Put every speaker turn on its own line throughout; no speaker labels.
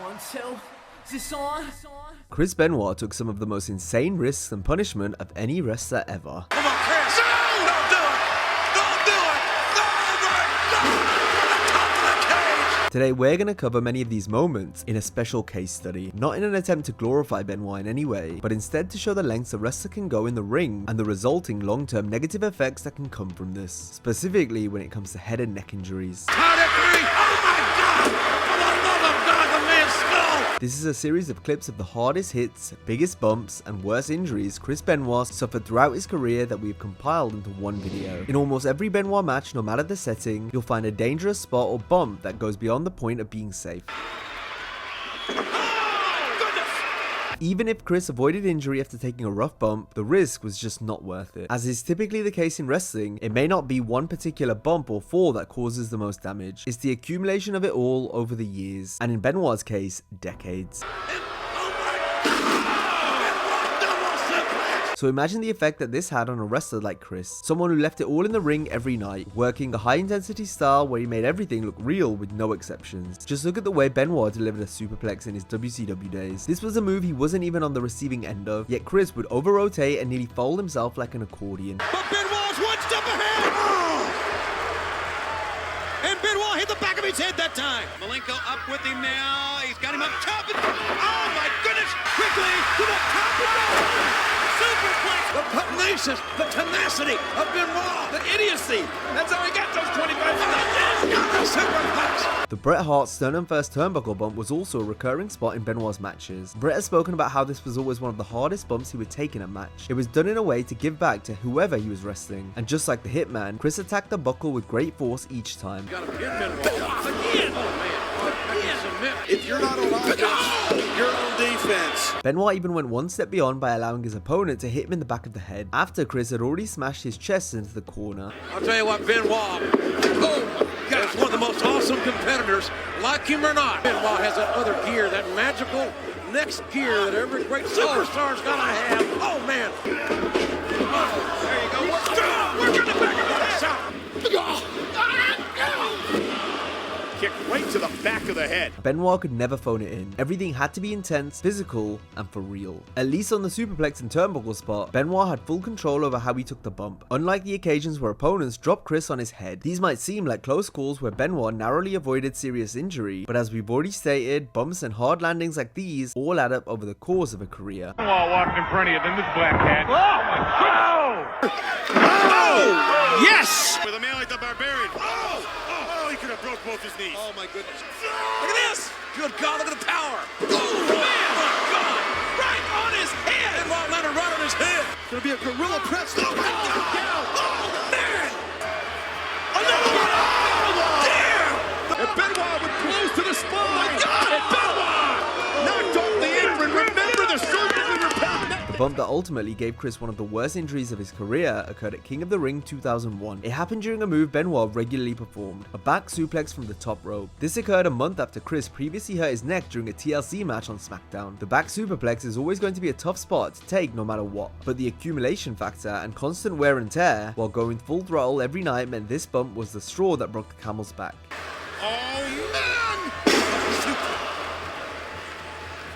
1, 2. Is this on?
Chris Benoit took some of the most insane risks and punishment of any wrestler ever.
Come on, Chris! No! Don't do it! Don't do it! No! From the top of the cage!
Today we're going to cover many of these moments in a special case study, not in an attempt to glorify Benoit in any way, but instead to show the lengths a wrestler can go in the ring and the resulting long-term negative effects that can come from this, specifically when it comes to head and neck injuries.
Count at 3! Oh my God! For the love of God, the man's skull!
This is a series of clips of the hardest hits, biggest bumps, and worst injuries Chris Benoit suffered throughout his career that we've compiled into one video. In almost every Benoit match, no matter the setting, you'll find a dangerous spot or bump that goes beyond the point of being safe. Even if Chris avoided injury after taking a rough bump, the risk was just not worth it. As is typically the case in wrestling, it may not be one particular bump or fall that causes the most damage. It's the accumulation of it all over the years, and in Benoit's case, decades. So imagine the effect that this had on a wrestler like Chris, someone who left it all in the ring every night, working a high intensity style where he made everything look real with no exceptions. Just look at the way Benoit delivered a superplex in his WCW days. This was a move he wasn't even on the receiving end of, yet Chris would over-rotate and nearly fold himself like an accordion.
But Benoit's one step ahead! And Benoit hit the back of his head that time. Malenko up with him now. He's got him up top. Oh my goodness! Quickly to the top of Superplex! The pugnacious, the tenacity of Benoit, the idiocy. That's how he got those 25 minutes. Superplex!
The Bret Hart sternum first turnbuckle bump was also a recurring spot in Benoit's matches. Bret has spoken about how this was always one of the hardest bumps he would take in a match. It was done in a way to give back to whoever he was wrestling. And just like the Hitman, Chris attacked the buckle with great force each time.
Got him again, Benoit. Again! Oh man. If you're not on offense, you're on defense.
Benoit even went one step beyond by allowing his opponent to hit him in the back of the head, after Chris had already smashed his chest into the corner.
I'll tell you what, Benoit, oh my God, is one of the most awesome competitors, like him or not. Benoit has that other gear, that magical next gear that every great superstar's gotta have. Oh man. Oh, there you go. We're gonna back him to the shot. Kicked right to the back of the head.
Benoit could never phone it in. Everything had to be intense, physical, and for real. At least on the superplex and turnbuckle spot, Benoit had full control over how he took the bump, unlike the occasions where opponents dropped Chris on his head. These might seem like close calls where Benoit narrowly avoided serious injury, but as we've already stated, bumps and hard landings like these all add up over the course of a career.
Benoit walking in front of you, then this black cat. Oh my goodness!
Oh! Yes! With a man like the Barbarian. Oh! He could have broke both his knees. Oh my goodness. Look at this! Good God, look at the power. Oh man! My God! Right on his head! And Mark Leonard right on his head. It's gonna be a gorilla press. Oh my God! Oh man! Another one! Oh damn! And Benoit would close to the spine. Oh my God! And Benoit knocked off the apron. Remember the surgically repelled neck.
The bump that ultimately gave Chris one of the worst injuries of his career occurred at King of the Ring 2001. It happened during a move Benoit regularly performed, a back suplex from the top rope. This occurred a month after Chris previously hurt his neck during a TLC match on SmackDown. The back superplex is always going to be a tough spot to take no matter what, but the accumulation factor and constant wear and tear while going full throttle every night meant this bump was the straw that broke the camel's back.
Oh man!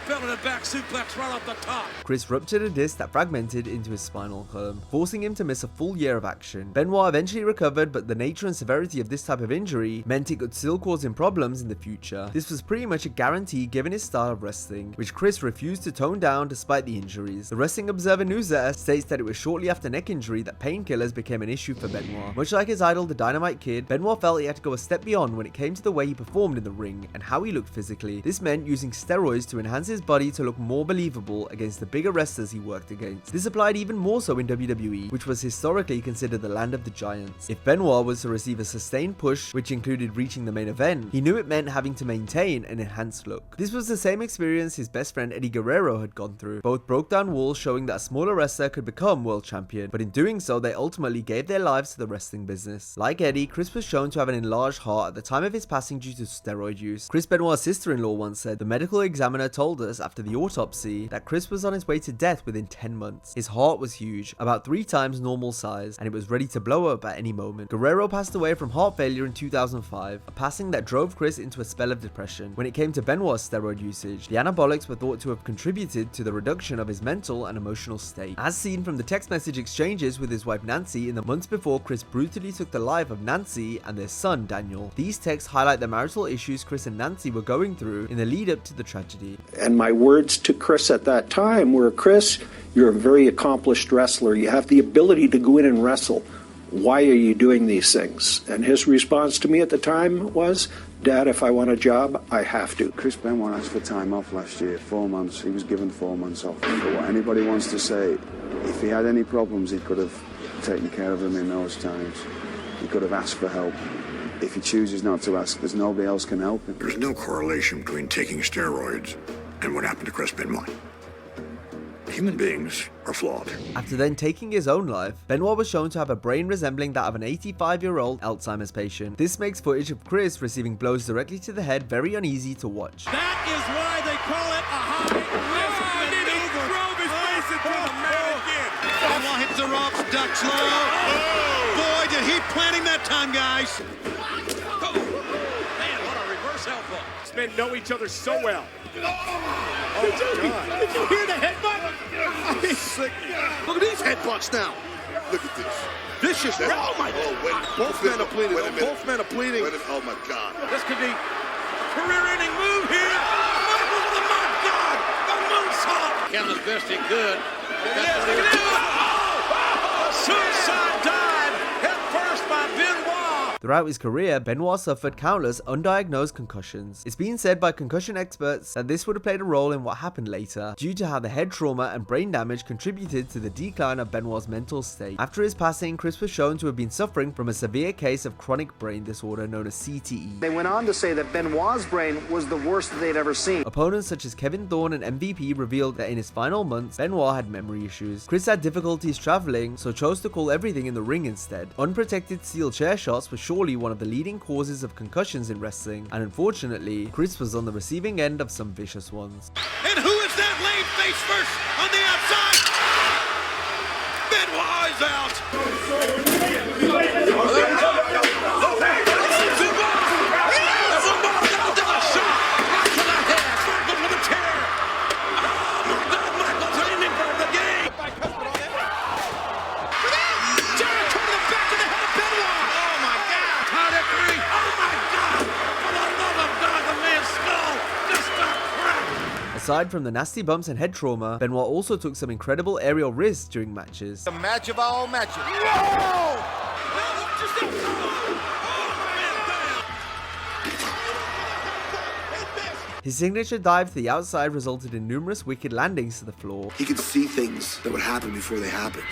Fell in a back suplex right off the top.
Chris ruptured a disc that fragmented into his spinal column, forcing him to miss a full year of action. Benoit eventually recovered, but the nature and severity of this type of injury meant it could still cause him problems in the future. This was pretty much a guarantee given his style of wrestling, which Chris refused to tone down despite the injuries. The Wrestling Observer newsletter states that it was shortly after neck injury that painkillers became an issue for Benoit. Much like his idol, the Dynamite Kid, Benoit felt he had to go a step beyond when it came to the way he performed in the ring and how he looked physically. This meant using steroids to enhance his body to look more believable against the bigger wrestlers he worked against. This applied even more so in WWE, which was historically considered the land of the giants. If Benoit was to receive a sustained push, which included reaching the main event, he knew it meant having to maintain an enhanced look. This was the same experience his best friend Eddie Guerrero had gone through. Both broke down walls showing that a smaller wrestler could become world champion, but in doing so they ultimately gave their lives to the wrestling business. Like Eddie, Chris was shown to have an enlarged heart at the time of his passing due to steroid use. Chris Benoit's sister-in-law once said, "The medical examiner told us after the autopsy that Chris was on his way to death within 10 months. His heart was huge, about 3 times normal size, and it was ready to blow up at any moment. Guerrero passed away from heart failure in 2005, a passing that drove Chris into a spell of depression. When it came to Benoit's steroid usage, the anabolics were thought to have contributed to the reduction of his mental and emotional state. As seen from the text message exchanges with his wife Nancy in the months before Chris brutally took the life of Nancy and their son Daniel. These texts highlight the marital issues Chris and Nancy were going through in the lead up to the tragedy.
And my words to Chris at that time were, Chris, you're a very accomplished wrestler. You have the ability to go in and wrestle. Why are you doing these things? And his response to me at the time was, Dad, if I want a job, I have to.
Chris Benoit asked for time off last year, 4 months. He was given 4 months off. But what anybody wants to say, if he had any problems, he could have taken care of them in those times. He could have asked for help. If he chooses not to ask, there's nobody else can help him.
There's no correlation between taking steroids and what happened to Chris Benoit. Human beings are flawed.
After then taking his own life, Benoit was shown to have a brain resembling that of an 85-year-old Alzheimer's patient. This makes footage of Chris receiving blows directly to the head very uneasy to watch.
That is why they call it a high-risk maneuver. Drove his face into the mat again. Benoit hits the ropes, ducks low. Boy, did he planning that time, guys. Man, what a reverse elbow.
These men know each other so well.
Did you hear the headbutt? Sick. Look at these headbutts now.
Look at this.
Vicious. Oh, my God.
Both men are bleeding.
Both men are bleeding.
Oh, my God.
This could be career-ending move here. Oh, my God. The moonsault. Kevin's best he could. Yes, look at this. Oh, suicide dive. Head first by Benoit.
Throughout his career, Benoit suffered countless undiagnosed concussions. It's been said by concussion experts that this would have played a role in what happened later, due to how the head trauma and brain damage contributed to the decline of Benoit's mental state. After his passing, Chris was shown to have been suffering from a severe case of chronic brain disorder known as CTE.
They went on to say that Benoit's brain was the worst that they'd ever seen.
Opponents such as Kevin Thorne and MVP revealed that in his final months, Benoit had memory issues. Chris had difficulties traveling, so chose to call everything in the ring instead. Unprotected steel chair shots were surely one of the leading causes of concussions in wrestling, and unfortunately, Chris was on the receiving end of some vicious ones.
And who is that laying face first on the outside? Benoit is out.
Aside from the nasty bumps and head trauma, Benoit also took some incredible aerial risks during matches.
The match of all matches. Whoa!
His signature dive to the outside resulted in numerous wicked landings to the floor.
He could see things that would happen before they happened.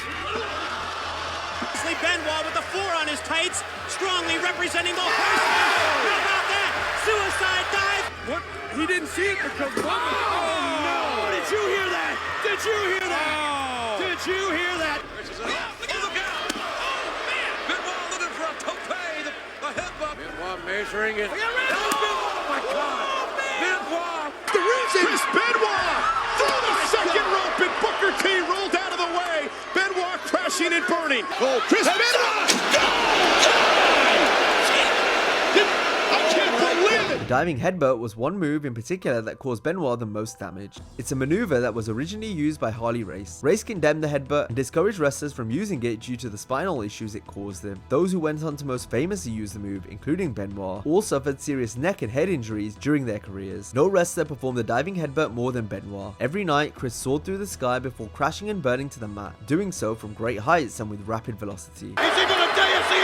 Benoit with the 4 on his tights, strongly representing the horseman. How about that? Suicide dive.
What? He didn't see it because oh no!
Did you hear that? Did you hear that?
Oh.
Did you hear that? Look out! Oh man! Benoit looking for a tope, the headbutt. Benoit measuring it. Oh my God! Benoit. The reason. Chris Benoit through the second rope and Booker T rolled out of the way. Benoit crashing and burning. Oh, Chris Benoit! I can't believe it!
The diving headbutt was one move in particular that caused Benoit the most damage. It's a maneuver that was originally used by Harley Race. Race condemned the headbutt and discouraged wrestlers from using it due to the spinal issues it caused them. Those who went on to most famously use the move, including Benoit, all suffered serious neck and head injuries during their careers. No wrestler performed the diving headbutt more than Benoit. Every night, Chris soared through the sky before crashing and burning to the mat, doing so from great heights and with rapid velocity.
Is he gonna dance again?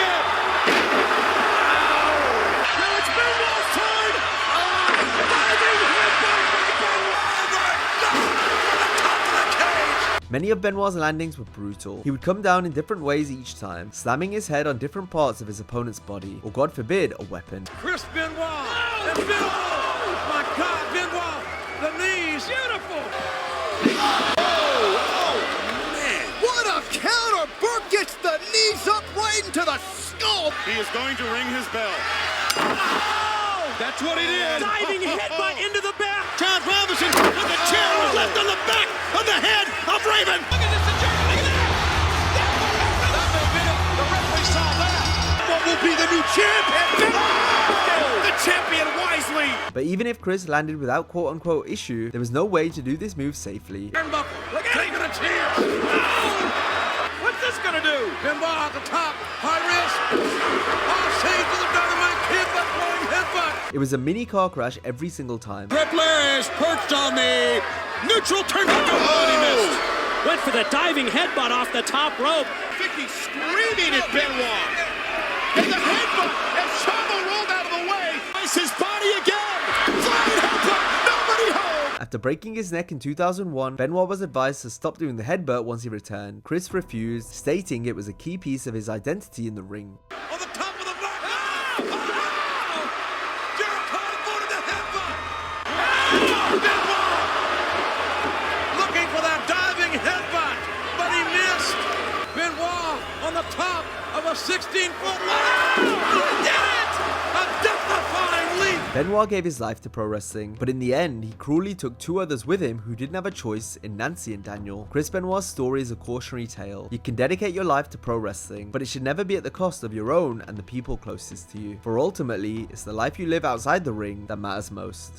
Many of Benoit's landings were brutal. He would come down in different ways each time, slamming his head on different parts of his opponent's body, or God forbid, a weapon.
Chris Benoit! And Benoit! Oh my God, Benoit! The knees! Beautiful! Oh, man! What a counter! Burke gets the knees up right into the skull!
He is going to ring his bell.
Oh! That's what it is! Diving headbutt into the back! John Robinson with the the head of Raven. Look at this adjustment. That may have been it. The referee saw that. What will be the new champion? The champion wisely.
But even if Chris landed without quote-unquote issue, there was no way to do this move safely.
Turnbuckle. Look at taking a chance. Oh! What's this gonna do? Benoit at the top. High risk. Oh, save for the Dynamite Kid, but throwing headbutt.
It was a mini car crash every single time.
Rippler is perched on the neutral turnbuckle. Oh, and he missed.
Went for the diving headbutt off the top rope.
Vicky screaming at Benoit. And the headbutt as Chavo rolled out of the way. Place his body again. Flying headbutt. Nobody home.
After breaking his neck in 2001, Benoit was advised to stop doing the headbutt once he returned. Chris refused, stating it was a key piece of his identity in the ring.
On the top of the block. Oh! Jericho avoided the headbutt. Oh! Benoit! Looking for that diving headbutt, but he missed. Benoit on the top of a 16-foot ladder. He did it! A death-defying leap.
Benoit gave his life to pro wrestling, but in the end, he cruelly took two others with him who didn't have a choice in Nancy and Daniel. Chris Benoit's story is a cautionary tale. You can dedicate your life to pro wrestling, but it should never be at the cost of your own and the people closest to you. For ultimately, it's the life you live outside the ring that matters most.